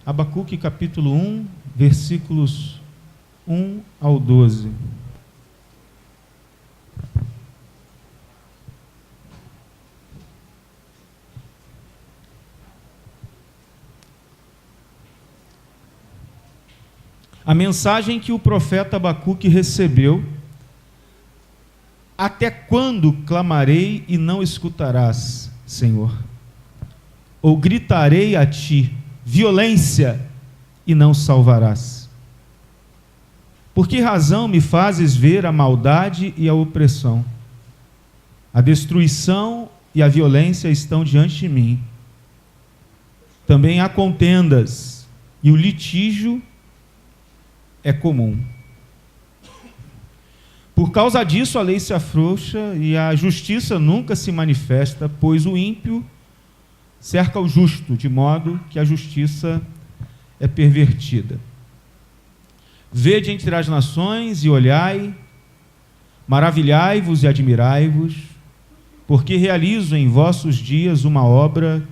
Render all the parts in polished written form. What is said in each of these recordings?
Abacuque capítulo 1, versículos 1 ao 12. A mensagem que o profeta Abacuque recebeu: até quando clamarei e não escutarás, Senhor? Ou gritarei a ti, violência, e não salvarás? Por que razão me fazes ver a maldade e a opressão? A destruição e a violência estão diante de mim. Também há contendas, e o litígio é comum. Por causa disso a lei se afrouxa e a justiça nunca se manifesta, pois o ímpio cerca o justo, de modo que a justiça é pervertida. Vede entre as nações e olhai, maravilhai-vos e admirai-vos, porque realizo em vossos dias uma obra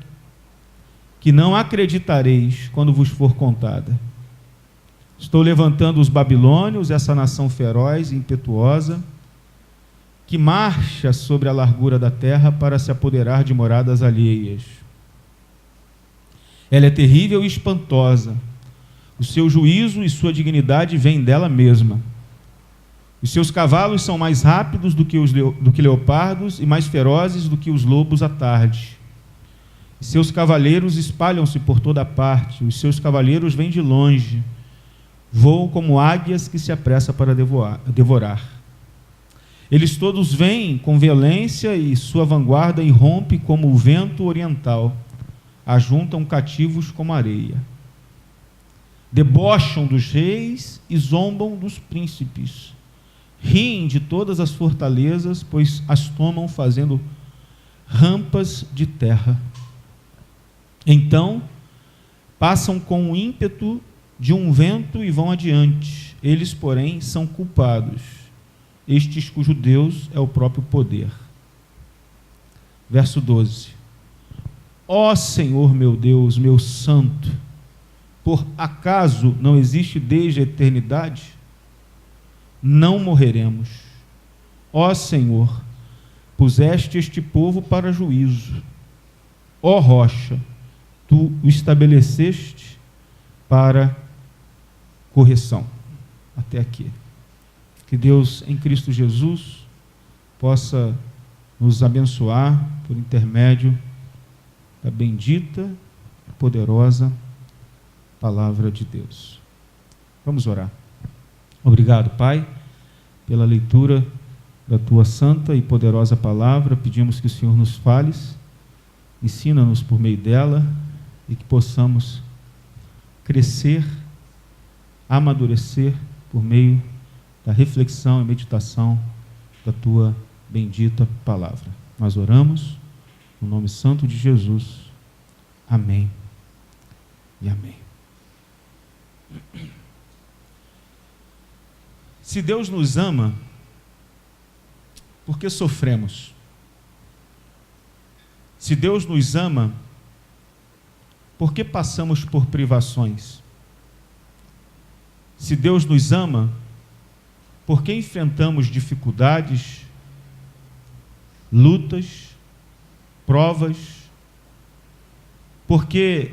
que não acreditareis quando vos for contada. Estou levantando os babilônios, essa nação feroz e impetuosa, que marcha sobre a largura da terra para se apoderar de moradas alheias. Ela é terrível e espantosa. O seu juízo e sua dignidade vêm dela mesma. Os seus cavalos são mais rápidos do que leopardos e mais ferozes do que os lobos à tarde. E seus cavaleiros espalham-se por toda parte. Os seus cavaleiros vêm de longe. Voam como águias que se apressam para devorar. Eles todos vêm com violência e sua vanguarda irrompe como o vento oriental. Ajuntam cativos como areia. Debocham dos reis e zombam dos príncipes. Riem de todas as fortalezas, pois as tomam fazendo rampas de terra. Então, passam com o ímpeto de um vento e vão adiante. Eles, porém, são culpados, estes cujo Deus é o próprio poder. Verso 12. Ó Senhor meu Deus, meu santo, por acaso não existe desde a eternidade? Não morreremos. Ó Senhor, puseste este povo para juízo. Ó rocha, tu o estabeleceste para correção. Até aqui. Que Deus, em Cristo Jesus, possa nos abençoar por intermédio da bendita e poderosa palavra de Deus. Vamos orar. Obrigado, Pai, pela leitura da Tua santa e poderosa palavra. Pedimos que o Senhor nos fales, ensina-nos por meio dela e que possamos crescer, amadurecer por meio da reflexão e meditação da Tua bendita palavra. Nós oramos no nome santo de Jesus. Amém e amém. Se Deus nos ama, por que sofremos? Se Deus nos ama, por que passamos por privações? Se Deus nos ama, por que enfrentamos dificuldades, lutas, provas? Por que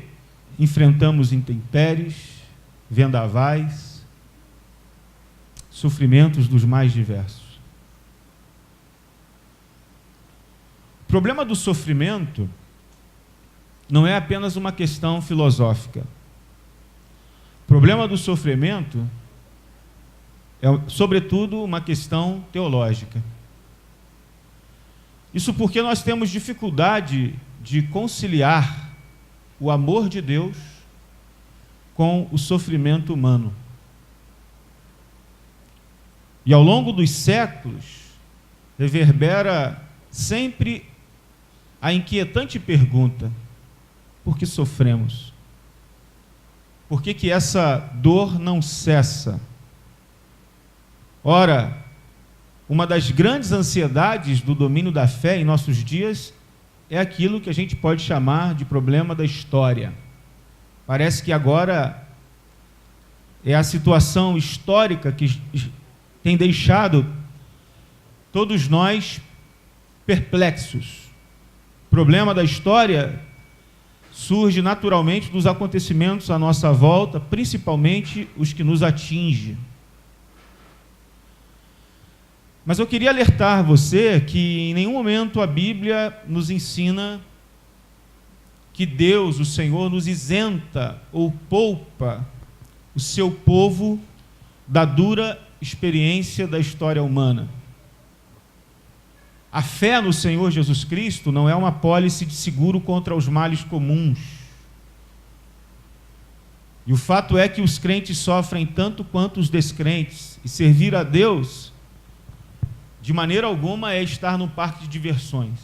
enfrentamos intempéries, vendavais, sofrimentos dos mais diversos? O problema do sofrimento não é apenas uma questão filosófica. O problema do sofrimento é, sobretudo, uma questão teológica. Isso porque nós temos dificuldade de conciliar o amor de Deus com o sofrimento humano. E ao longo dos séculos, reverbera sempre a inquietante pergunta: por que sofremos? Por que essa dor não cessa? Ora, uma das grandes ansiedades do domínio da fé em nossos dias é aquilo que a gente pode chamar de problema da história. Parece que agora é a situação histórica que tem deixado todos nós perplexos. O problema da história surge naturalmente dos acontecimentos à nossa volta, principalmente os que nos atingem. Mas eu queria alertar você que em nenhum momento a Bíblia nos ensina que Deus, o Senhor, nos isenta ou poupa o seu povo da dura experiência da história humana. A fé no Senhor Jesus Cristo não é uma apólice de seguro contra os males comuns. E o fato é que os crentes sofrem tanto quanto os descrentes, e servir a Deus, de maneira alguma, é estar num parque de diversões.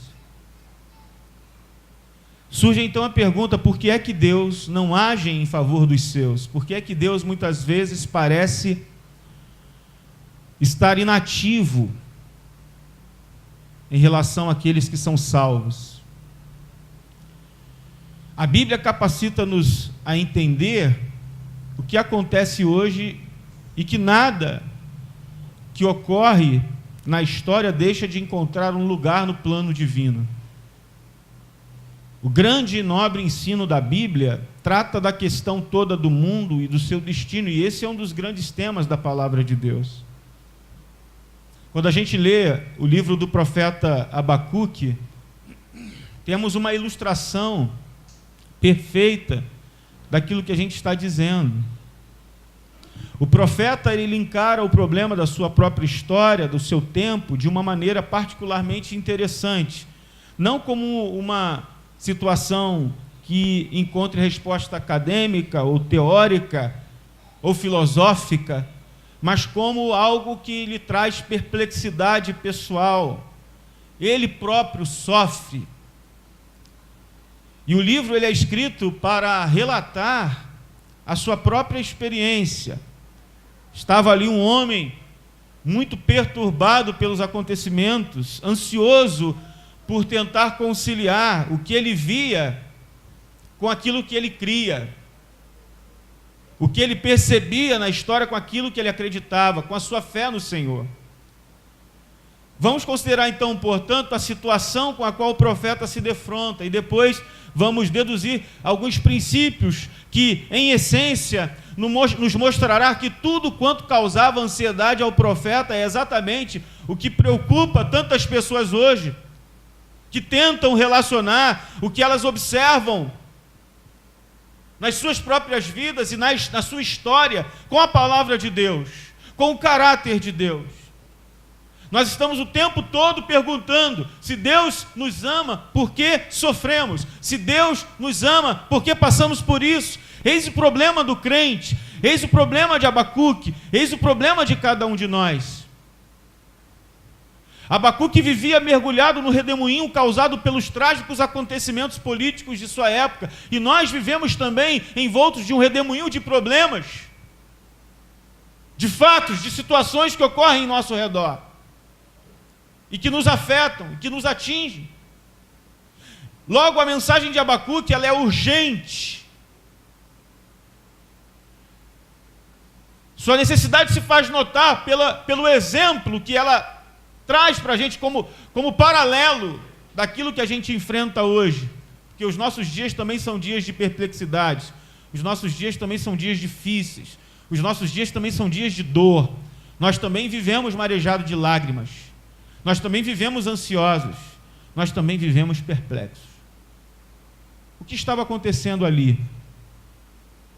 Surge então a pergunta: por que é que Deus não age em favor dos seus? Por que é que Deus muitas vezes parece estar inativo em relação àqueles que são salvos? A Bíblia capacita-nos a entender o que acontece hoje e que nada que ocorre na história deixa de encontrar um lugar no plano divino. O grande e nobre ensino da Bíblia trata da questão toda do mundo e do seu destino, e esse é um dos grandes temas da palavra de Deus. Quando a gente lê o livro do profeta Abacuque, temos uma ilustração perfeita daquilo que a gente está dizendo. O profeta, ele encara o problema da sua própria história, do seu tempo, de uma maneira particularmente interessante. Não como uma situação que encontre resposta acadêmica, ou teórica, ou filosófica, mas como algo que lhe traz perplexidade pessoal. Ele próprio sofre. E o livro ele é escrito para relatar a sua própria experiência. Estava ali um homem muito perturbado pelos acontecimentos, ansioso por tentar conciliar o que ele via com aquilo que ele cria, o que ele percebia na história com aquilo que ele acreditava, com a sua fé no Senhor. Vamos considerar então, portanto, a situação com a qual o profeta se defronta e depois vamos deduzir alguns princípios que, em essência, nos mostrará que tudo quanto causava ansiedade ao profeta é exatamente o que preocupa tantas pessoas hoje, que tentam relacionar o que elas observam nas suas próprias vidas e na sua história com a palavra de Deus, com o caráter de Deus. Nós estamos o tempo todo perguntando: se Deus nos ama, por que sofremos? Se Deus nos ama, por que passamos por isso? Eis o problema do crente, eis o problema de Abacuque, eis o problema de cada um de nós. Abacuque vivia mergulhado no redemoinho causado pelos trágicos acontecimentos políticos de sua época, e nós vivemos também envoltos de um redemoinho de problemas, de fatos, de situações que ocorrem em nosso redor, e que nos afetam, e que nos atingem. Logo, a mensagem de Abacuque, ela é urgente. Sua necessidade se faz notar pelo exemplo que ela traz para a gente como paralelo daquilo que a gente enfrenta hoje. Porque os nossos dias também são dias de perplexidade, os nossos dias também são dias difíceis, os nossos dias também são dias de dor. Nós também vivemos marejado de lágrimas, nós também vivemos ansiosos, nós também vivemos perplexos. O que estava acontecendo ali?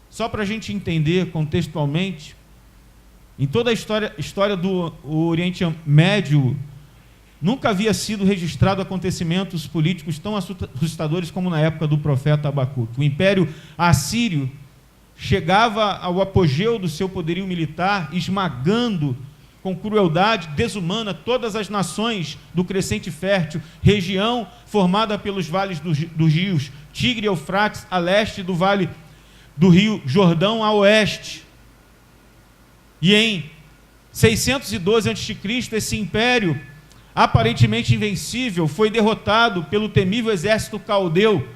Só para a gente entender contextualmente, em toda a história do Oriente Médio, nunca havia sido registrado acontecimentos políticos tão assustadores como na época do profeta Abacuque. O Império Assírio chegava ao apogeu do seu poderio militar, esmagando com crueldade desumana todas as nações do Crescente Fértil, região formada pelos vales dos rios Tigre e Eufrates, a leste do vale do rio Jordão, a oeste. E em 612 a.C., esse império, aparentemente invencível, foi derrotado pelo temível exército caldeu,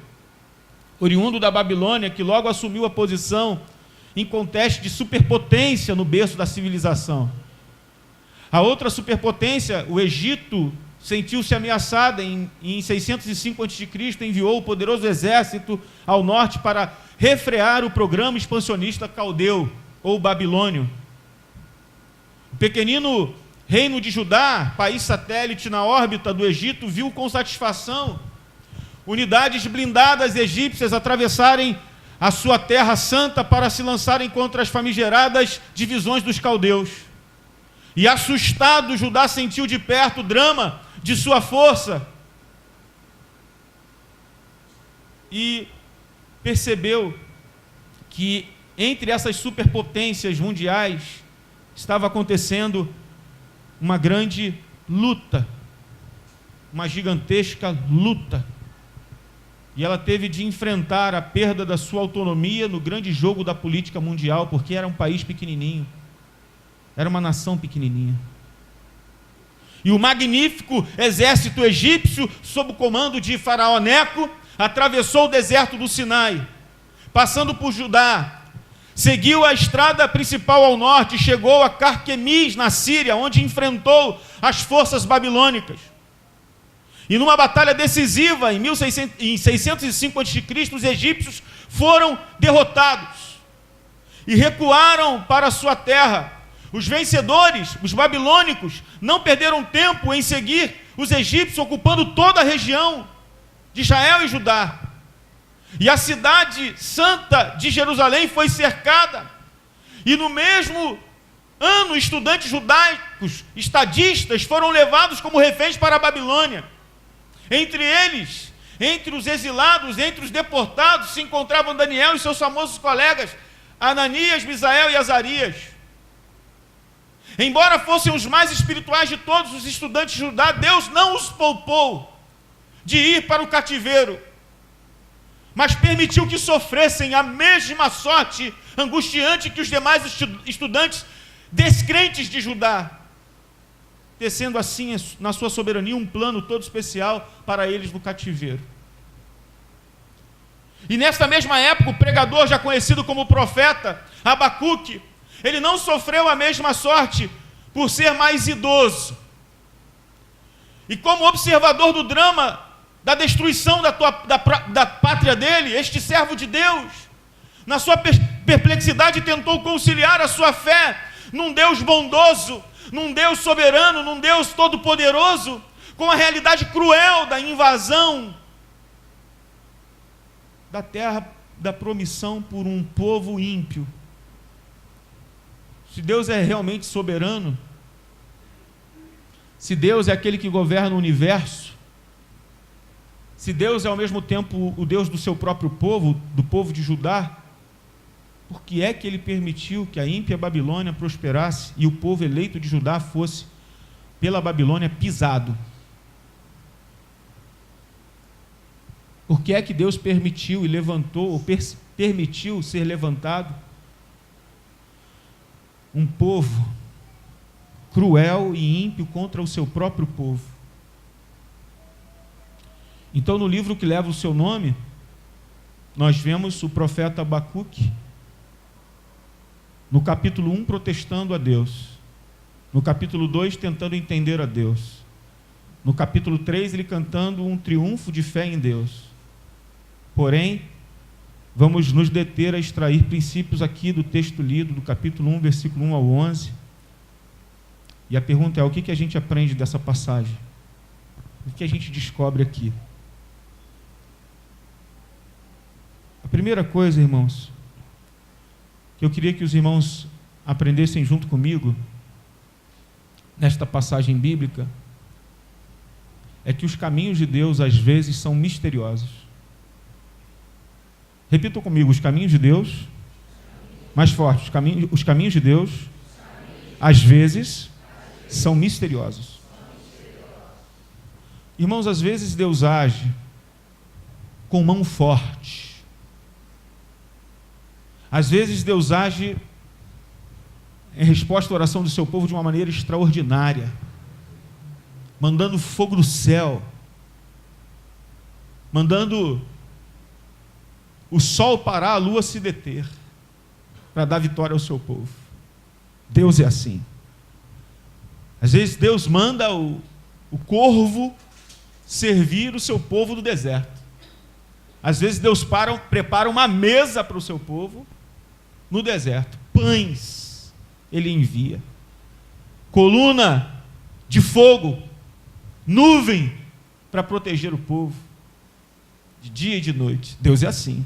oriundo da Babilônia, que logo assumiu a posição em contexto de superpotência no berço da civilização. A outra superpotência, o Egito, sentiu-se ameaçada. Em 605 a.C., enviou o poderoso exército ao norte para refrear o programa expansionista caldeu ou babilônio. O pequenino reino de Judá, país satélite na órbita do Egito, viu com satisfação unidades blindadas egípcias atravessarem a sua terra santa para se lançarem contra as famigeradas divisões dos caldeus. E assustado, Judá sentiu de perto o drama de sua força e percebeu que entre essas superpotências mundiais estava acontecendo uma grande luta, uma gigantesca luta. E ela teve de enfrentar a perda da sua autonomia no grande jogo da política mundial, porque era um país pequenininho, era uma nação pequenininha. E o magnífico exército egípcio, sob o comando de Faraó Neco, atravessou o deserto do Sinai, passando por Judá, seguiu a estrada principal ao norte e chegou a Carquemis, na Síria, onde enfrentou as forças babilônicas. E numa batalha decisiva, em 605 a.C., os egípcios foram derrotados e recuaram para a sua terra. Os vencedores, os babilônicos, não perderam tempo em seguir os egípcios, ocupando toda a região de Israel e Judá. E a cidade santa de Jerusalém foi cercada. E no mesmo ano, estudantes judaicos, estadistas, foram levados como reféns para a Babilônia. Entre eles, entre os exilados, entre os deportados, se encontravam Daniel e seus famosos colegas, Ananias, Misael e Azarias. Embora fossem os mais espirituais de todos os estudantes de Judá, Deus não os poupou de ir para o cativeiro, mas permitiu que sofressem a mesma sorte angustiante que os demais estudantes descrentes de Judá, tecendo assim, na sua soberania, um plano todo especial para eles no cativeiro. E nesta mesma época, o pregador, já conhecido como profeta, Abacuque, ele não sofreu a mesma sorte por ser mais idoso. E como observador do drama da destruição da pátria dele, este servo de Deus, na sua perplexidade, tentou conciliar a sua fé num Deus bondoso, num Deus soberano, num Deus todo-poderoso, com a realidade cruel da invasão da terra da promissão por um povo ímpio. Se Deus é realmente soberano, se Deus é aquele que governa o universo, se Deus é ao mesmo tempo o Deus do seu próprio povo, do povo de Judá, por que é que ele permitiu que a ímpia Babilônia prosperasse e o povo eleito de Judá fosse pela Babilônia pisado? Por que é que Deus permitiu e levantou, ou permitiu ser levantado um povo cruel e ímpio contra o seu próprio povo? Então, no livro que leva o seu nome, nós vemos o profeta Abacuque, no capítulo 1, protestando a Deus. No capítulo 2, tentando entender a Deus. No capítulo 3, ele cantando um triunfo de fé em Deus. Porém, vamos nos deter a extrair princípios aqui do texto lido, do capítulo 1, versículo 1 ao 11. E a pergunta é, o que a gente aprende dessa passagem? O que a gente descobre aqui? A primeira coisa, irmãos, que eu queria que os irmãos aprendessem junto comigo, nesta passagem bíblica, é que os caminhos de Deus, às vezes, são misteriosos. Repitam comigo, os caminhos de Deus, mais forte, os caminhos de Deus, às vezes, são misteriosos. Irmãos, às vezes Deus age com mão forte. Às vezes Deus age em resposta à oração do seu povo de uma maneira extraordinária, mandando fogo do céu, mandando o sol parar, a lua se deter, para dar vitória ao seu povo. Deus é assim. Às vezes Deus manda o corvo servir o seu povo do deserto. Às vezes Deus prepara uma mesa para o seu povo no deserto. Pães Ele envia. Coluna de fogo, nuvem para proteger o povo, de dia e de noite. Deus é assim.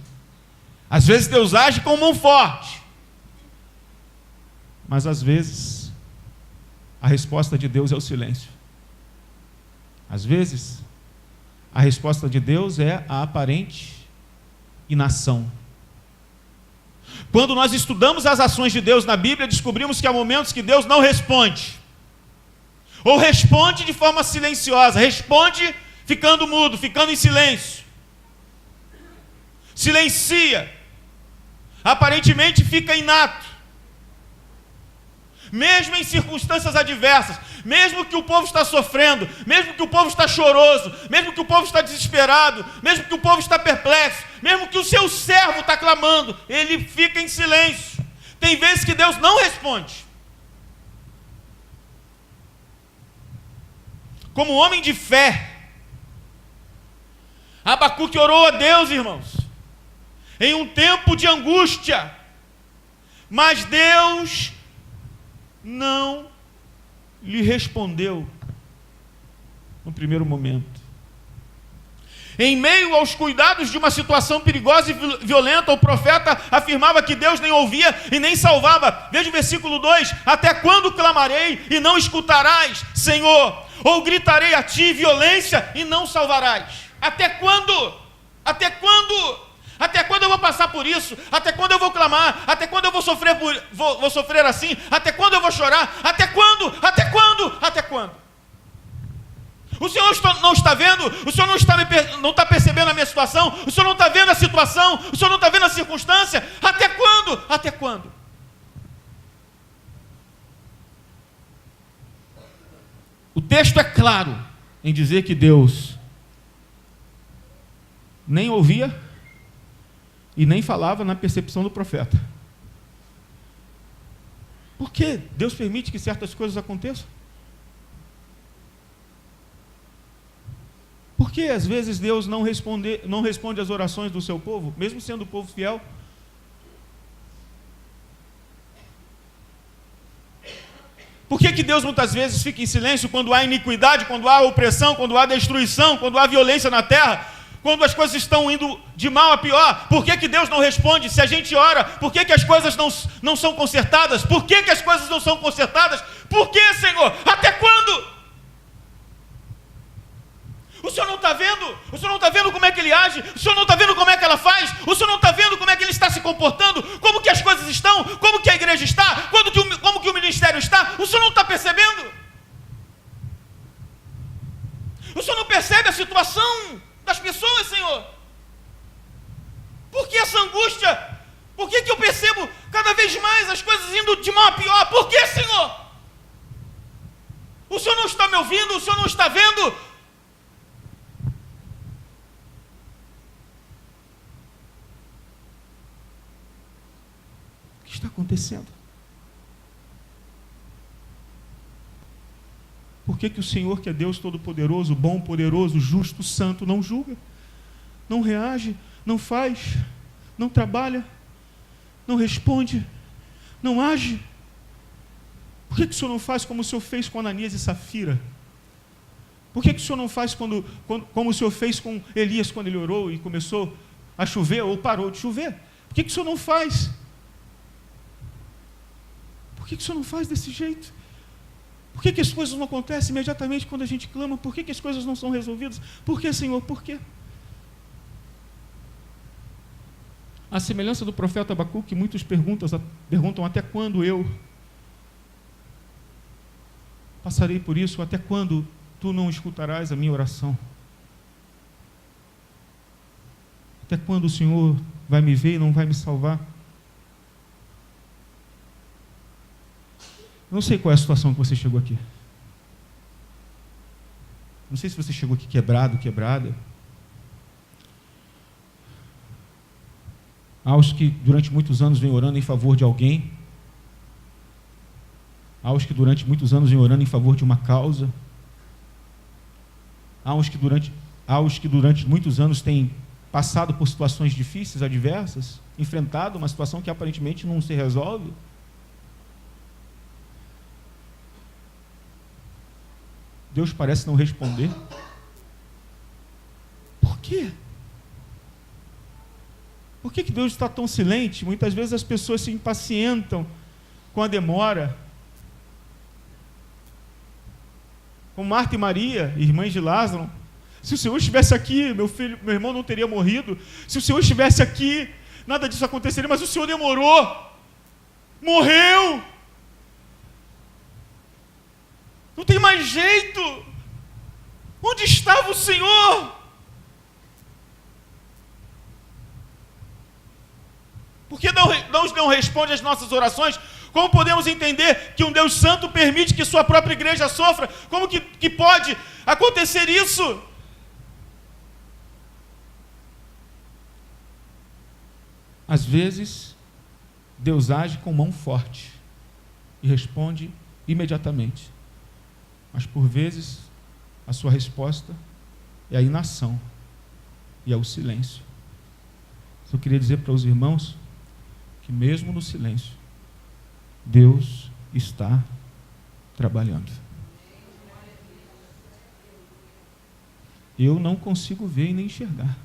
Às vezes Deus age com mão forte, mas às vezes a resposta de Deus é o silêncio. Às vezes a resposta de Deus é a aparente inação. Quando nós estudamos as ações de Deus na Bíblia, descobrimos que há momentos que Deus não responde, ou responde de forma silenciosa, responde ficando mudo, ficando em silêncio, silencia, aparentemente fica inato, mesmo em circunstâncias adversas, mesmo que o povo está sofrendo, mesmo que o povo está choroso, mesmo que o povo está desesperado, mesmo que o povo está perplexo, mesmo que o seu servo está clamando, ele fica em silêncio. Tem vezes que Deus não responde. Como homem de fé, Abacuque orou a Deus, irmãos, em um tempo de angústia, mas Deus não lhe respondeu no primeiro momento. Em meio aos cuidados de uma situação perigosa e violenta, o profeta afirmava que Deus nem ouvia e nem salvava. Veja o versículo 2: até quando clamarei e não escutarás, Senhor? Ou gritarei a ti violência e não salvarás? Até quando? Até quando? Até quando eu vou passar por isso? Até quando eu vou clamar? Até quando eu vou sofrer, vou sofrer assim? Até quando eu vou chorar? Até quando? Até quando? Até quando? O Senhor não está vendo? O Senhor não está percebendo a minha situação? O Senhor não está vendo a situação? O Senhor não está vendo a circunstância? Até quando? Até quando? O texto é claro em dizer que Deus nem ouvia e nem falava na percepção do profeta. Por que Deus permite que certas coisas aconteçam? Por que às vezes Deus não responde às orações do seu povo, mesmo sendo o povo fiel? Por que Deus muitas vezes fica em silêncio quando há iniquidade, quando há opressão, quando há destruição, quando há violência na terra? Quando as coisas estão indo de mal a pior, por que Deus não responde? Se a gente ora, por que as coisas não são consertadas? Por que as coisas não são consertadas? Por que, Senhor? Até quando? O Senhor não está vendo? O Senhor não está vendo como é que Ele age? O Senhor não está vendo como é que ela faz? O Senhor não está vendo como é que Ele está se comportando? Como que as coisas estão? Como que a igreja está? Como que o ministério está? O Senhor não está percebendo? O Senhor não percebe a situação das pessoas, Senhor? Por que essa angústia? Por que eu percebo cada vez mais as coisas indo de mal a pior? Por que, Senhor? O Senhor não está me ouvindo? O Senhor não está vendo? O que está acontecendo? Por que o Senhor, que é Deus Todo-Poderoso, bom, poderoso, justo, santo, não julga, não reage, não faz, não trabalha, não responde, não age? Por que o Senhor não faz como o Senhor fez com Ananias e Safira? Por que o Senhor não faz como o Senhor fez com Elias quando ele orou e começou a chover ou parou de chover? Por que o Senhor não faz? Por que o Senhor não faz desse jeito? Por que as coisas não acontecem imediatamente quando a gente clama? Por que as coisas não são resolvidas? Por que, Senhor? Por quê? A semelhança do profeta Abacuque, muitos perguntam até quando eu passarei por isso? Até quando tu não escutarás a minha oração? Até quando o Senhor vai me ver e não vai me salvar? Não sei qual é a situação que você chegou aqui. Não sei se você chegou aqui quebrado, quebrada. Há os que durante muitos anos vêm orando em favor de alguém. Há os que durante muitos anos vêm orando em favor de uma causa. Há os que durante muitos anos têm passado por situações difíceis, adversas, enfrentado uma situação que aparentemente não se resolve. Deus parece não responder. Por quê? Por que Deus está tão silente? Muitas vezes as pessoas se impacientam com a demora. Como Marta e Maria, irmãs de Lázaro. Se o Senhor estivesse aqui, meu irmão não teria morrido. Se o Senhor estivesse aqui, nada disso aconteceria, mas o Senhor demorou. Morreu. Não tem mais jeito. Onde estava o Senhor? Por que Deus não responde às nossas orações? Como podemos entender que um Deus santo permite que sua própria igreja sofra? Como que pode acontecer isso? Às vezes, Deus age com mão forte e responde imediatamente. Mas por vezes, a sua resposta é a inação e é o silêncio. Eu queria dizer para os irmãos que mesmo no silêncio, Deus está trabalhando. Eu não consigo ver e nem enxergar.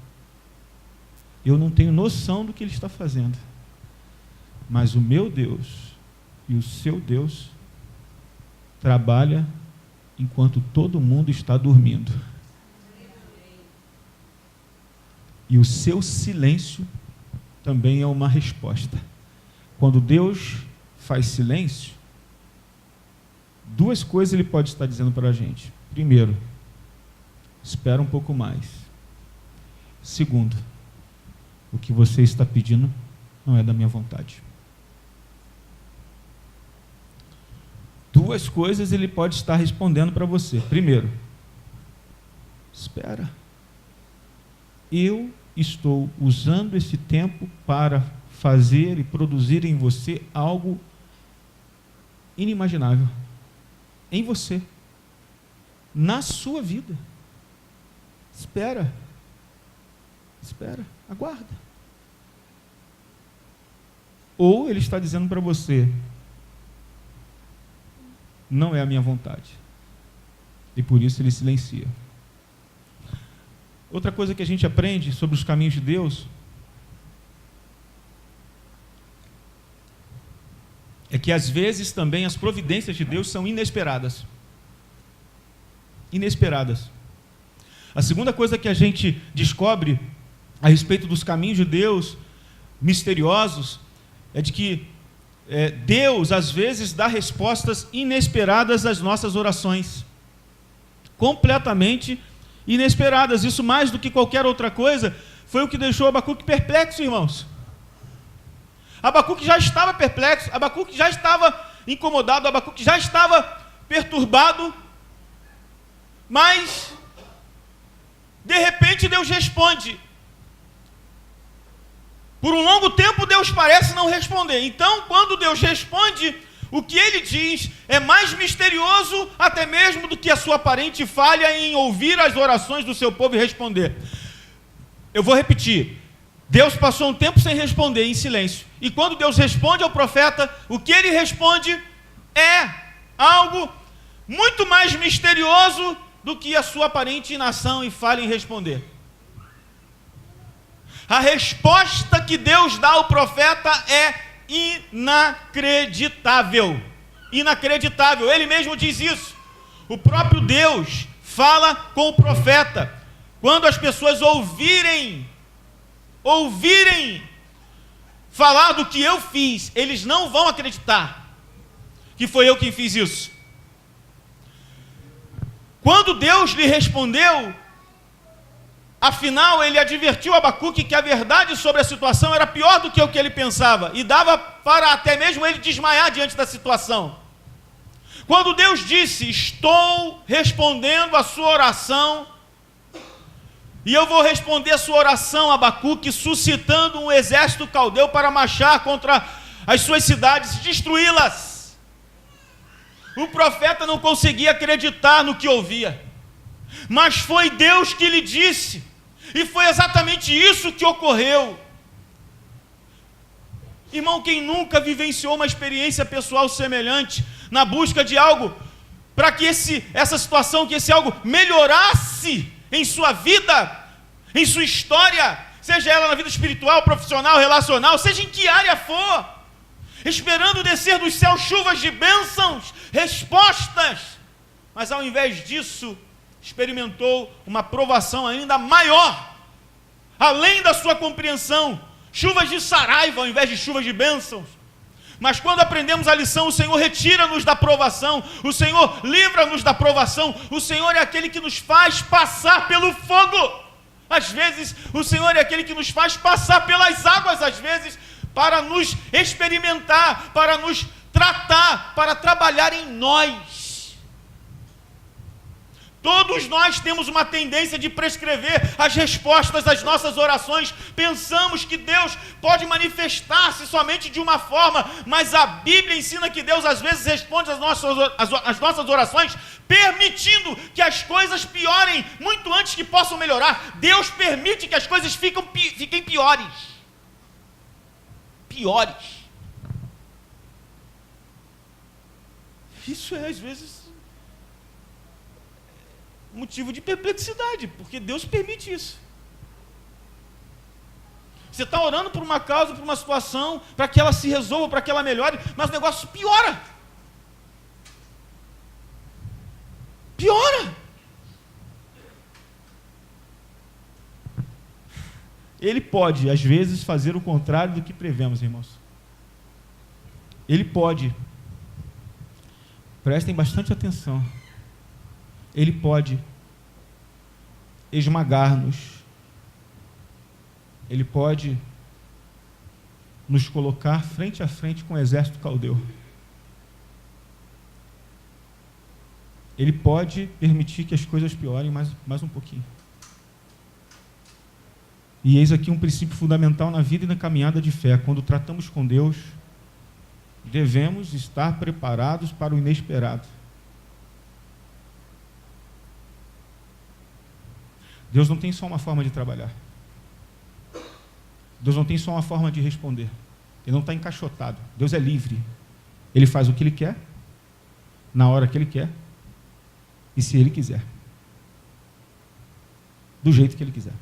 Eu não tenho noção do que Ele está fazendo. Mas o meu Deus e o seu Deus trabalha enquanto todo mundo está dormindo. E o seu silêncio também é uma resposta. Quando Deus faz silêncio, duas coisas Ele pode estar dizendo para a gente. Primeiro, espera um pouco mais. Segundo, o que você está pedindo não é da minha vontade. Duas coisas Ele pode estar respondendo para você. Primeiro, espera. Eu estou usando esse tempo para fazer e produzir em você algo inimaginável. Em você. Na sua vida. Espera. Espera. Aguarda. Ou Ele está dizendo para você, não é a minha vontade. E por isso Ele silencia. Outra coisa que a gente aprende sobre os caminhos de Deus é que às vezes também as providências de Deus são inesperadas. Inesperadas. A segunda coisa que a gente descobre a respeito dos caminhos de Deus misteriosos é de que Deus às vezes dá respostas inesperadas às nossas orações. Completamente inesperadas. Isso mais do que qualquer outra coisa foi o que deixou Abacuque perplexo, irmãos. Abacuque já estava perplexo, Abacuque já estava incomodado, Abacuque já estava perturbado, mas de repente Deus responde. Por um longo tempo Deus parece não responder. Então, quando Deus responde, o que Ele diz é mais misterioso até mesmo do que a sua aparente falha em ouvir as orações do seu povo e responder. Eu vou repetir. Deus passou um tempo sem responder, em silêncio. E quando Deus responde ao profeta, o que Ele responde é algo muito mais misterioso do que a sua aparente inação e falha em responder. A resposta que Deus dá ao profeta é inacreditável. Inacreditável. Ele mesmo diz isso. O próprio Deus fala com o profeta. Quando as pessoas ouvirem falar do que eu fiz, eles não vão acreditar que foi eu quem fiz isso. Quando Deus lhe respondeu, afinal, Ele advertiu Abacuque que a verdade sobre a situação era pior do que o que ele pensava, e dava para até mesmo ele desmaiar diante da situação. Quando Deus disse, estou respondendo a sua oração, E eu vou responder a sua oração, Abacuque, suscitando um exército caldeu para marchar contra as suas cidades, destruí-las. O profeta não conseguia acreditar no que ouvia, mas foi Deus que lhe disse, e foi exatamente isso que ocorreu. Irmão, quem nunca vivenciou uma experiência pessoal semelhante, na busca de algo, para que essa situação, que esse algo melhorasse em sua vida, em sua história, seja ela na vida espiritual, profissional, relacional, seja em que área for, esperando descer dos céus chuvas de bênçãos, respostas, mas ao invés disso, experimentou uma provação ainda maior, além da sua compreensão, chuvas de saraiva ao invés de chuvas de bênçãos. Mas quando aprendemos a lição, o Senhor retira-nos da provação, o Senhor livra-nos da provação, o Senhor é aquele que nos faz passar pelo fogo. Às vezes, o Senhor é aquele que nos faz passar pelas águas, às vezes, para nos experimentar, para nos tratar, para trabalhar em nós. Todos nós temos uma tendência de prescrever as respostas às nossas orações. Pensamos que Deus pode manifestar-se somente de uma forma, mas a Bíblia ensina que Deus às vezes responde às nossas orações, permitindo que as coisas piorem muito antes que possam melhorar. Deus permite que as coisas fiquem piores. Isso é às vezes motivo de perplexidade, porque Deus permite isso. Você está orando por uma causa, por uma situação, para que ela se resolva, para que ela melhore, mas o negócio piora. Ele pode, às vezes, fazer o contrário do que prevemos, irmãos. Ele pode. Prestem bastante atenção. Ele pode esmagar-nos. Ele pode nos colocar frente a frente com o exército caldeu. Ele pode permitir que as coisas piorem mais um pouquinho. E eis aqui um princípio fundamental na vida e na caminhada de fé. Quando tratamos com Deus, devemos estar preparados para o inesperado. Deus não tem só uma forma de trabalhar. Deus não tem só uma forma de responder. Ele não está encaixotado. Deus é livre. Ele faz o que Ele quer, na hora que Ele quer, e se Ele quiser. Do jeito que Ele quiser.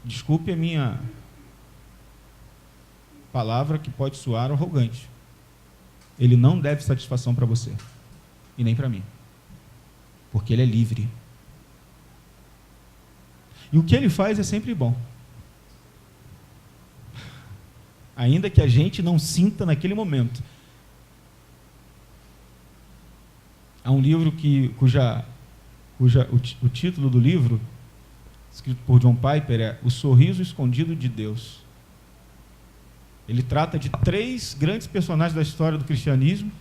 Desculpe a minha palavra, que pode soar arrogante. Ele não deve satisfação para você, e nem para mim. Porque Ele é livre. E o que Ele faz é sempre bom. Ainda que a gente não sinta naquele momento. Há um livro o título do livro, escrito por John Piper, é O Sorriso Escondido de Deus. Ele trata de 3 grandes personagens da história do cristianismo,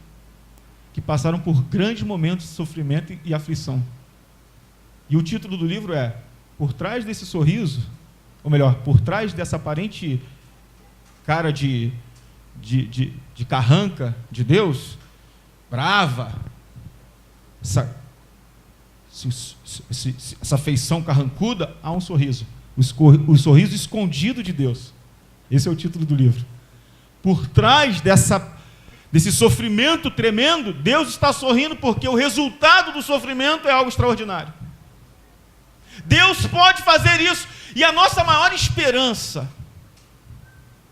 que passaram por grandes momentos de sofrimento e aflição. E o título do livro é, por trás desse sorriso, ou melhor, por trás dessa aparente cara de carranca de Deus, brava, essa feição carrancuda, há um sorriso. O sorriso escondido de Deus. Esse é o título do livro. Por trás desse sofrimento tremendo, Deus está sorrindo, porque o resultado do sofrimento é algo extraordinário. Deus pode fazer isso, e a nossa maior esperança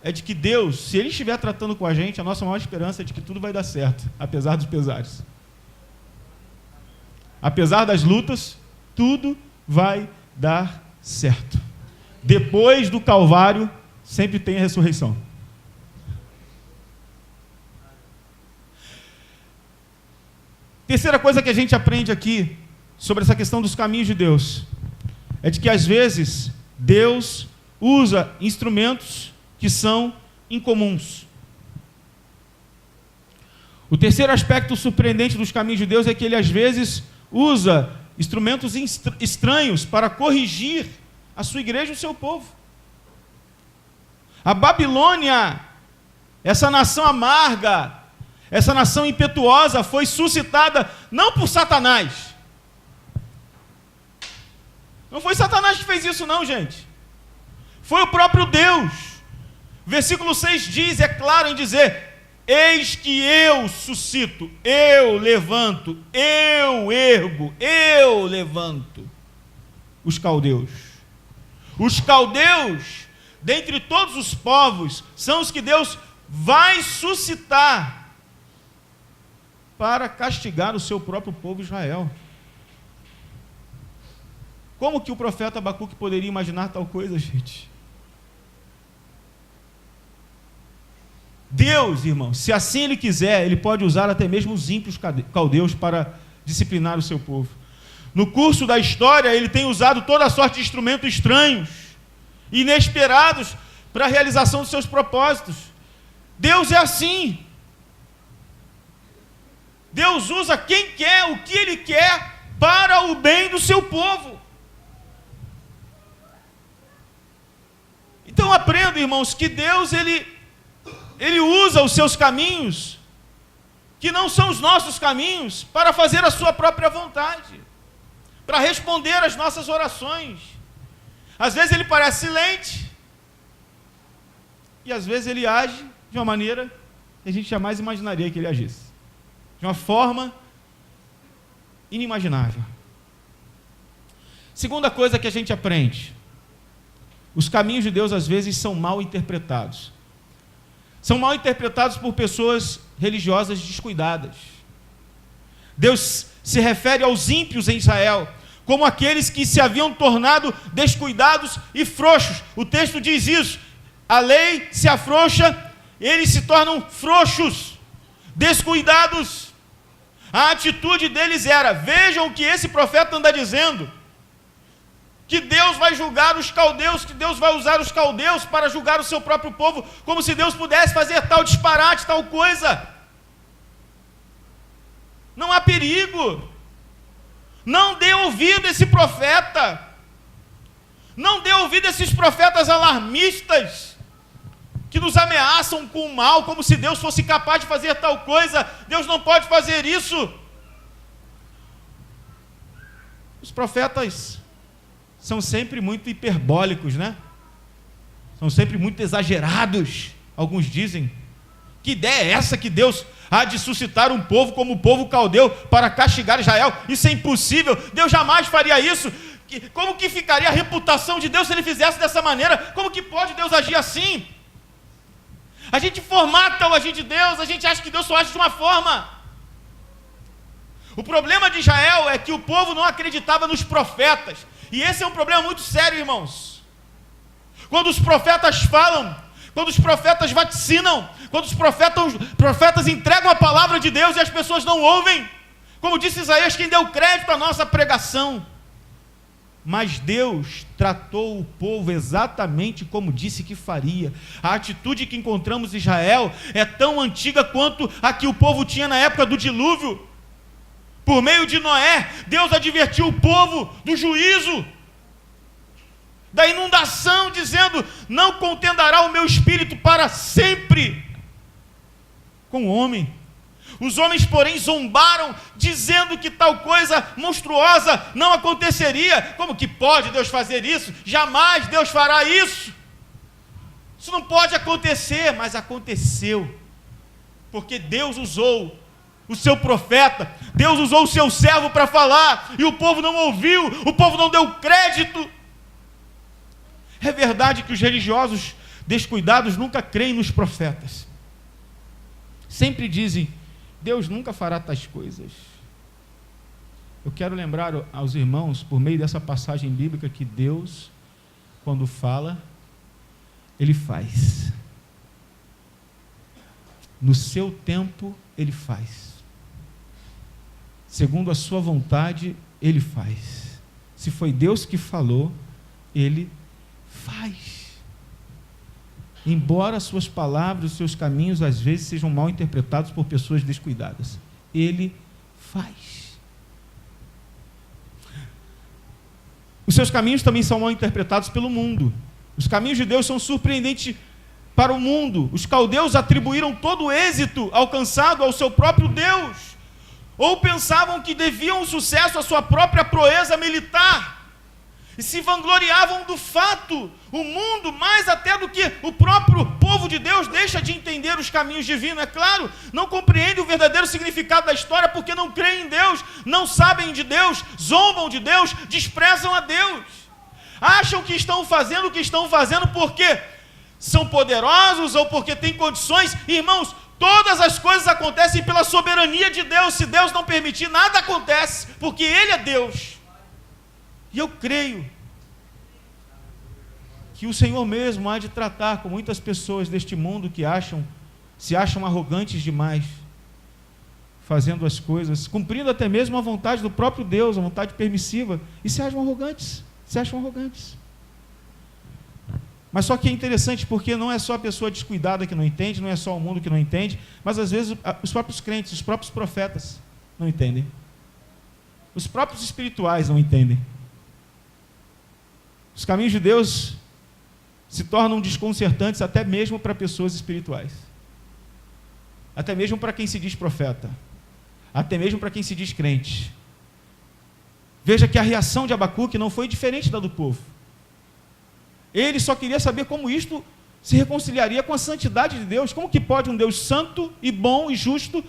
é de que Deus, se Ele estiver tratando com a gente, a nossa maior esperança é de que tudo vai dar certo, apesar dos pesares. Apesar das lutas, tudo vai dar certo. Depois do Calvário, sempre tem a ressurreição. Terceira coisa que a gente aprende aqui sobre essa questão dos caminhos de Deus é de que às vezes Deus usa instrumentos que são incomuns. O terceiro aspecto surpreendente dos caminhos de Deus é que Ele às vezes usa instrumentos estranhos para corrigir a sua igreja e o seu povo. A Babilônia, essa nação amarga, essa nação impetuosa, foi suscitada não por Satanás. Não foi Satanás que fez isso não, gente. Foi o próprio Deus. Versículo 6 diz, é claro em dizer: eis que eu suscito, eu levanto, eu ergo, eu levanto os caldeus. Os caldeus, dentre todos os povos, são os que Deus vai suscitar para castigar o seu próprio povo Israel. Como que o profeta Abacuque poderia imaginar tal coisa, gente? Deus, irmão, se assim Ele quiser, Ele pode usar até mesmo os ímpios caldeus para disciplinar o seu povo. No curso da história, Ele tem usado toda a sorte de instrumentos estranhos, inesperados, para a realização dos seus propósitos. Deus é assim. Deus usa quem quer, o que Ele quer, para o bem do seu povo. Então aprenda, irmãos, que Deus, Ele usa os seus caminhos, que não são os nossos caminhos, para fazer a sua própria vontade, para responder às nossas orações. Às vezes Ele parece silente, e às vezes Ele age de uma maneira que a gente jamais imaginaria que Ele agisse, de uma forma inimaginável. Segunda coisa que a gente aprende: os caminhos de Deus às vezes são mal interpretados. São mal interpretados por pessoas religiosas descuidadas. Deus se refere aos ímpios em Israel como aqueles que se haviam tornado descuidados e frouxos. O texto diz isso: a lei se afrouxa, eles se tornam frouxos, descuidados. A atitude deles era: vejam o que esse profeta anda dizendo, que Deus vai julgar os caldeus, que Deus vai usar os caldeus para julgar o seu próprio povo, como se Deus pudesse fazer tal disparate, tal coisa. Não há perigo. Não dê ouvido a esse profeta. Não dê ouvido a esses profetas alarmistas, que nos ameaçam com o mal, como se Deus fosse capaz de fazer tal coisa. Deus não pode fazer isso. Os profetas são sempre muito hiperbólicos, né? São sempre muito exagerados. Alguns dizem: que ideia é essa que Deus há de suscitar um povo como o povo caldeu para castigar Israel? Isso é impossível, Deus jamais faria isso. Como que ficaria a reputação de Deus se Ele fizesse dessa maneira? Como que pode Deus agir assim? A gente formata o agir de Deus, a gente acha que Deus só age de uma forma. O problema de Israel é que o povo não acreditava nos profetas. E esse é um problema muito sério, irmãos. Quando os profetas falam, quando os profetas vaticinam, quando os profetas entregam a palavra de Deus e as pessoas não ouvem, como disse Isaías, quem deu crédito à nossa pregação. Mas Deus tratou o povo exatamente como disse que faria. A atitude que encontramos em Israel é tão antiga quanto a que o povo tinha na época do dilúvio. Por meio de Noé, Deus advertiu o povo do juízo, da inundação, dizendo: não contenderá o meu espírito para sempre com o homem. Os homens, porém, zombaram, dizendo que tal coisa monstruosa não aconteceria. Como que pode Deus fazer isso? Jamais Deus fará isso. Isso não pode acontecer, mas aconteceu, porque Deus usou o seu profeta, Deus usou o seu servo para falar, e o povo não ouviu, o povo não deu crédito. É verdade que os religiosos descuidados nunca creem nos profetas. Sempre dizem: Deus nunca fará tais coisas. Eu quero lembrar aos irmãos, por meio dessa passagem bíblica, que Deus, quando fala, Ele faz. No seu tempo, Ele faz. Segundo a sua vontade, Ele faz. Se foi Deus que falou, Ele faz. Embora suas palavras, os seus caminhos, às vezes sejam mal interpretados por pessoas descuidadas, Ele faz. os seus caminhos também são mal interpretados pelo mundo. Os caminhos de Deus são surpreendentes para o mundo. Os caldeus atribuíram todo o êxito alcançado ao seu próprio Deus, ou pensavam que deviam o sucesso à sua própria proeza militar, e se vangloriavam do fato. O mundo, mais até do que o próprio povo de Deus, deixa de entender os caminhos divinos. É claro, não compreende o verdadeiro significado da história, porque não creem em Deus, não sabem de Deus, zombam de Deus, desprezam a Deus. Acham que estão fazendo o que estão fazendo porque são poderosos ou porque têm condições. Irmãos, todas as coisas acontecem pela soberania de Deus. Se Deus não permitir, nada acontece, porque Ele é Deus. E eu creio que o Senhor mesmo há de tratar com muitas pessoas deste mundo que se acham arrogantes demais, fazendo as coisas, cumprindo até mesmo a vontade do próprio Deus, a vontade permissiva, e se acham arrogantes. Mas só que é interessante, porque não é só a pessoa descuidada que não entende, não é só o mundo que não entende, mas às vezes os próprios crentes, os próprios profetas não entendem. Os próprios espirituais não entendem. Os caminhos de Deus se tornam desconcertantes até mesmo para pessoas espirituais. Até mesmo para quem se diz profeta. Até mesmo para quem se diz crente. Veja que a reação de Abacuque não foi diferente da do povo. Ele só queria saber como isto se reconciliaria com a santidade de Deus. Como que pode um Deus santo e bom e justo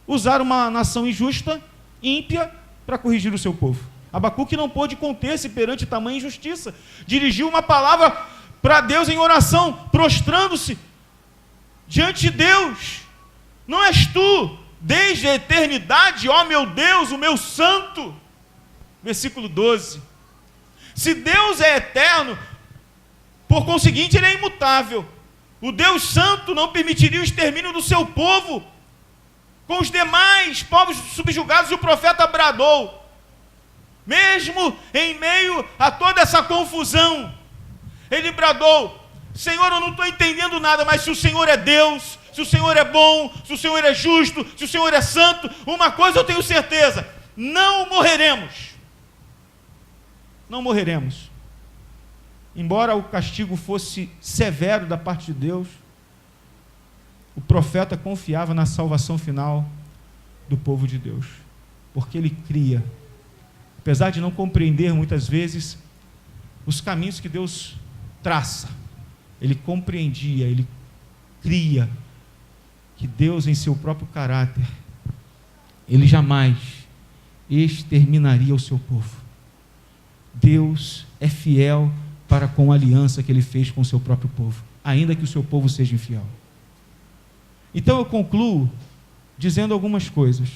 usar uma nação injusta, ímpia, para corrigir o seu povo? Abacuque não pôde conter-se perante tamanha injustiça. Dirigiu uma palavra para Deus em oração, prostrando-se diante de Deus. Não és tu, desde a eternidade, ó meu Deus, o meu santo? Versículo 12. Se Deus é eterno, por conseguinte, Ele é imutável. O Deus santo não permitiria o extermínio do seu povo com os demais povos subjugados, e o profeta bradou, mesmo em meio a toda essa confusão, ele bradou: Senhor, eu não estou entendendo nada, mas se o Senhor é Deus, se o Senhor é bom, se o Senhor é justo, se o Senhor é santo, uma coisa eu tenho certeza: não morreremos. Não morreremos. Embora o castigo fosse severo da parte de Deus, o profeta confiava na salvação final do povo de Deus, porque ele cria, apesar de não compreender muitas vezes os caminhos que Deus traça, ele compreendia, ele cria que Deus, em seu próprio caráter, ele jamais exterminaria o seu povo. Deus é fiel para com a aliança que ele fez com o seu próprio povo, ainda que o seu povo seja infiel. Então eu concluo dizendo algumas coisas.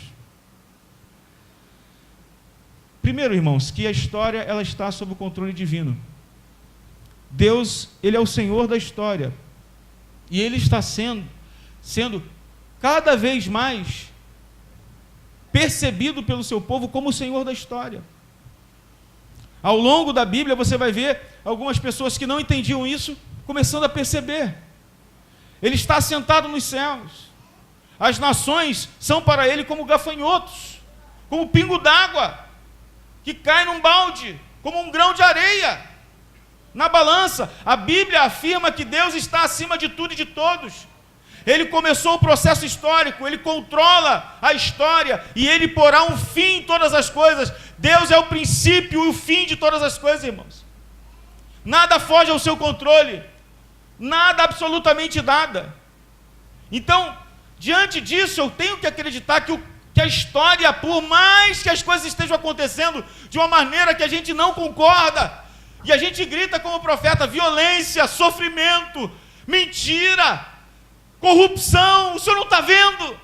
Primeiro, irmãos, que a história ela está sob o controle divino. Deus, Ele é o Senhor da história, e Ele está sendo cada vez mais percebido pelo seu povo como o Senhor da história. Ao longo da Bíblia você vai ver algumas pessoas que não entendiam isso começando a perceber. Ele está sentado nos céus. As nações são para Ele como gafanhotos, como pingo d'água que cai num balde, como um grão de areia na balança. A Bíblia afirma que Deus está acima de tudo e de todos. Ele começou o processo histórico, Ele controla a história e Ele porá um fim em todas as coisas. Deus é o princípio e o fim de todas as coisas, irmãos. Nada foge ao seu controle, nada, absolutamente nada. Então, diante disso, eu tenho que acreditar que a história, por mais que as coisas estejam acontecendo de uma maneira que a gente não concorda, e a gente grita como profeta: violência, sofrimento, mentira, corrupção, o senhor não está vendo?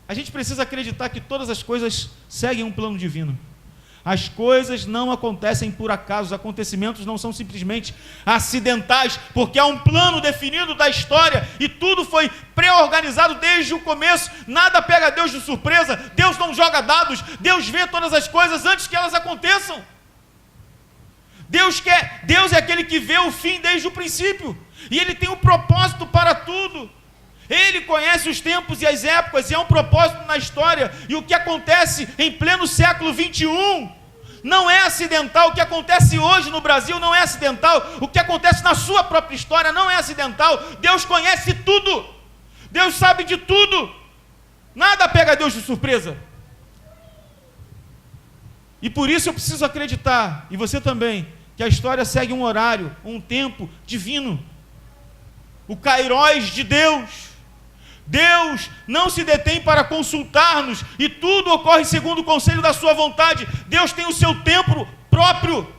A gente precisa acreditar que todas as coisas seguem um plano divino. As coisas não acontecem por acaso, os acontecimentos não são simplesmente acidentais, porque há um plano definido da história e tudo foi pré-organizado desde o começo. Nada pega Deus de surpresa, Deus não joga dados, Deus vê todas as coisas antes que elas aconteçam. Deus é aquele que vê o fim desde o princípio, e Ele tem um propósito para tudo. Ele conhece os tempos e as épocas, e há um propósito na história. E o que acontece em pleno século 21 Não é acidental. O que acontece hoje no Brasil não é acidental. O que acontece na sua própria história não é acidental. Deus conhece tudo. Deus sabe de tudo. Nada pega Deus de surpresa. E por isso eu preciso acreditar, e você também, que a história segue um horário, um tempo divino. O Kairos de Deus. Deus não se detém para consultar-nos, e tudo ocorre segundo o conselho da sua vontade. Deus tem o seu tempo próprio.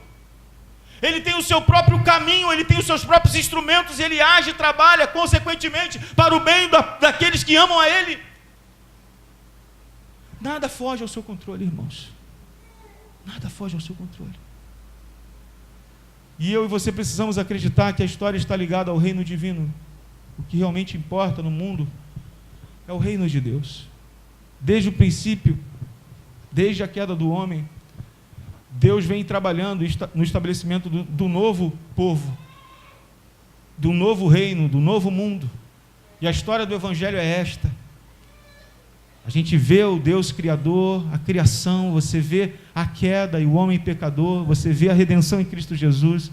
Ele tem o seu próprio caminho, Ele tem os seus próprios instrumentos, Ele age e trabalha, consequentemente, para o bem daqueles que amam a Ele. Nada foge ao seu controle, irmãos. Nada foge ao seu controle. E eu e você precisamos acreditar que a história está ligada ao reino divino. O que realmente importa no mundo é o reino de Deus. Desde o princípio, desde a queda do homem, Deus vem trabalhando no estabelecimento do novo povo, do novo reino, do novo mundo. E a história do Evangelho é esta. A gente vê o Deus Criador, a criação, você vê a queda e o homem pecador, você vê a redenção em Cristo Jesus,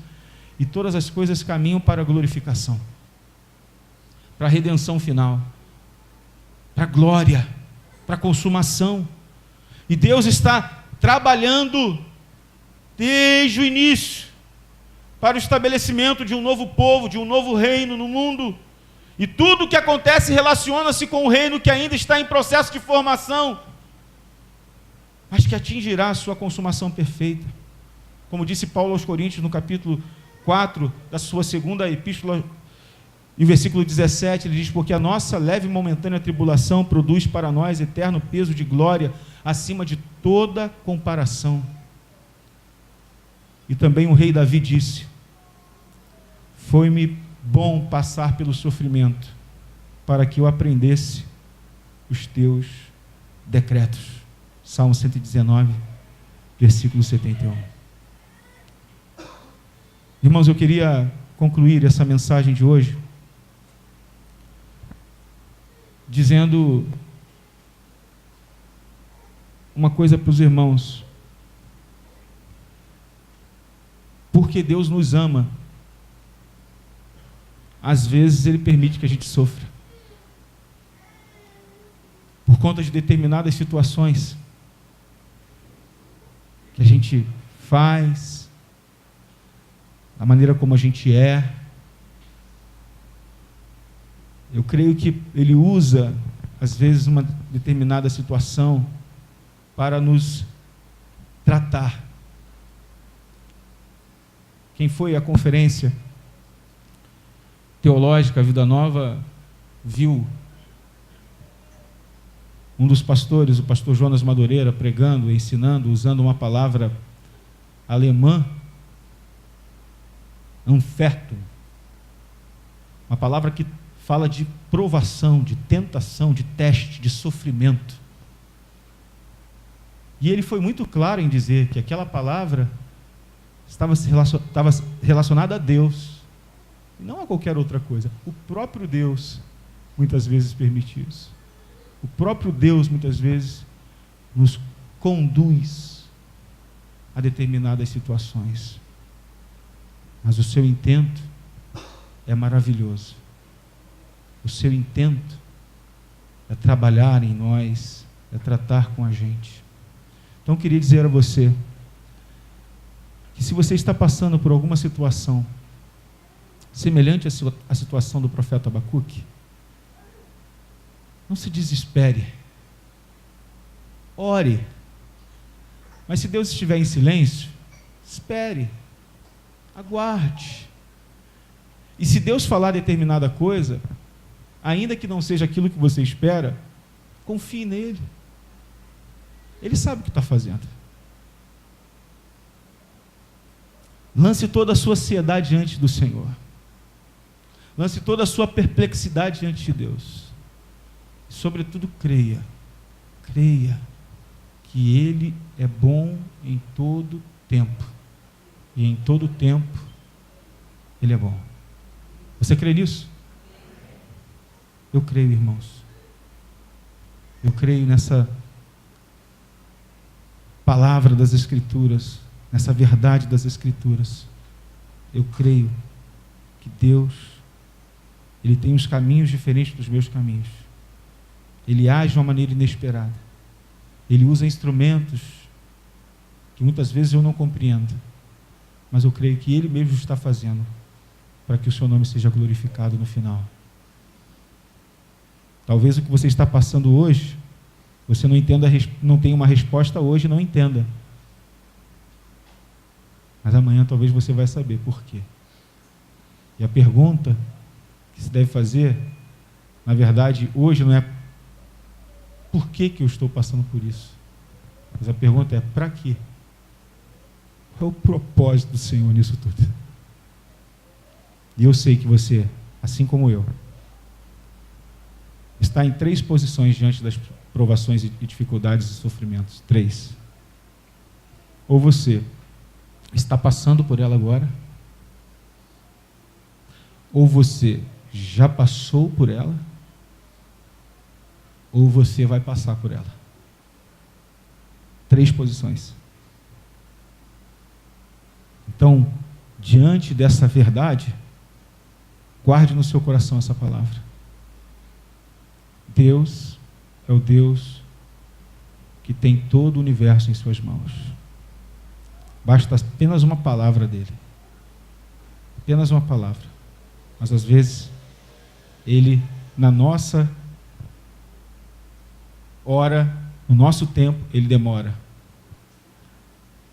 e todas as coisas caminham para a glorificação, para a redenção final, para a glória, para a consumação. E Deus está trabalhando desde o início para o estabelecimento de um novo povo, de um novo reino no mundo. E tudo o que acontece relaciona-se com o reino que ainda está em processo de formação, mas que atingirá a sua consumação perfeita. Como disse Paulo aos Coríntios no capítulo 4 da sua segunda epístola, e o versículo 17, ele diz: porque a nossa leve e momentânea tribulação produz para nós eterno peso de glória acima de toda comparação. E também o rei Davi disse: foi-me bom passar pelo sofrimento, para que eu aprendesse os teus decretos. Salmo 119, versículo 71. Irmãos, eu queria concluir essa mensagem de hoje dizendo uma coisa para os irmãos. Porque Deus nos ama, às vezes Ele permite que a gente sofra, por conta de determinadas situações que a gente faz, a maneira como a gente é. Eu creio que Ele usa, às vezes, uma determinada situação para nos tratar. Quem foi à conferência teológica Vida Nova viu um dos pastores, o pastor Jonas Madureira, pregando, ensinando, usando uma palavra alemã, Anfertum, uma palavra que fala de provação, de tentação, de teste, de sofrimento. E ele foi muito claro em dizer que aquela palavra estava relacionada a Deus, e não a qualquer outra coisa. O próprio Deus muitas vezes permite isso. O próprio Deus muitas vezes nos conduz a determinadas situações. Mas o seu intento é maravilhoso. O seu intento é trabalhar em nós, é tratar com a gente. Então eu queria dizer a você que se você está passando por alguma situação semelhante à situação do profeta Abacuque, não se desespere. Ore. Mas se Deus estiver em silêncio, espere. Aguarde. E se Deus falar determinada coisa, ainda que não seja aquilo que você espera, confie nele. Ele sabe o que está fazendo. Lance toda a sua ansiedade diante do Senhor. Lance toda a sua perplexidade diante de Deus. E, sobretudo, creia que Ele é bom em todo tempo. E em todo tempo, Ele é bom. Você crê nisso? Eu creio, irmãos. Eu creio nessa palavra das Escrituras, nessa verdade das Escrituras, eu creio que Deus, Ele tem uns caminhos diferentes dos meus caminhos. Ele age de uma maneira inesperada. Ele usa instrumentos que muitas vezes eu não compreendo, mas eu creio que Ele mesmo está fazendo para que o seu nome seja glorificado no final. Talvez o que você está passando hoje, você não entenda, não tenha uma resposta hoje, não entenda. Mas amanhã talvez você vai saber por quê. E a pergunta que se deve fazer, na verdade, hoje não é por que eu estou passando por isso, mas a pergunta é para quê? Qual é o propósito do Senhor nisso tudo? E eu sei que você, assim como eu, está em 3 posições diante das provações e dificuldades e sofrimentos. 3. Ou você está passando por ela agora, ou você já passou por ela, ou você vai passar por ela. 3 posições. Então, diante dessa verdade, guarde no seu coração essa palavra. Deus é o Deus que tem todo o universo em suas mãos. Basta apenas uma palavra dele. Apenas uma palavra. Mas às vezes, ele, na nossa hora, no nosso tempo, ele demora.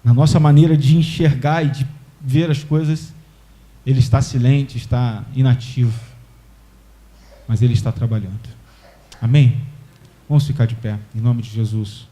Na nossa maneira de enxergar e de ver as coisas, ele está silente, está inativo. Mas ele está trabalhando. Amém? Vamos ficar de pé, em nome de Jesus.